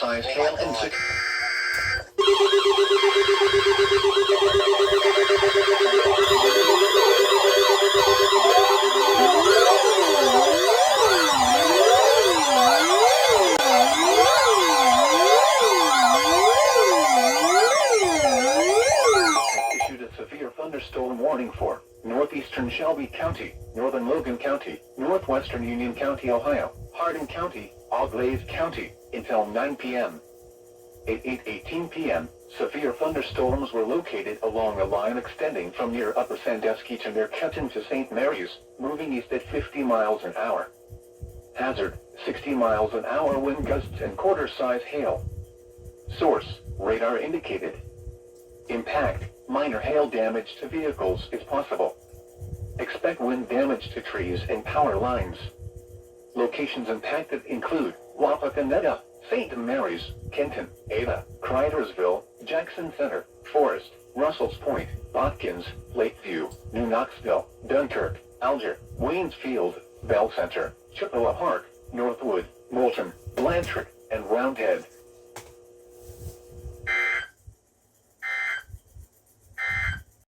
size hail and issued a severe thunderstorm warning for northeastern Shelby County, northern Logan County, northwestern Union County, Ohio, Hardin County, Auglaize County, until 9 p.m. At 8:18 p.m., severe thunderstorms were located along a line extending from near Upper Sandusky to near Kenton to St. Mary's, moving east at 50 miles an hour. Hazard, 60 miles an hour wind gusts and quarter-size hail. Source, radar indicated. Impact, minor hail damage to vehicles is possible. Expect wind damage to trees and power lines. Locations impacted include Wapakoneta, St. Mary's, Kenton, Ada, Cridersville, Jackson Center, Forest, Russell's Point, Botkins, Lakeview, New Knoxville, Dunkirk, Alger, Waynesfield, Bell Center, Chippewa Park, Northwood, Moulton, Blanchard, and Roundhead.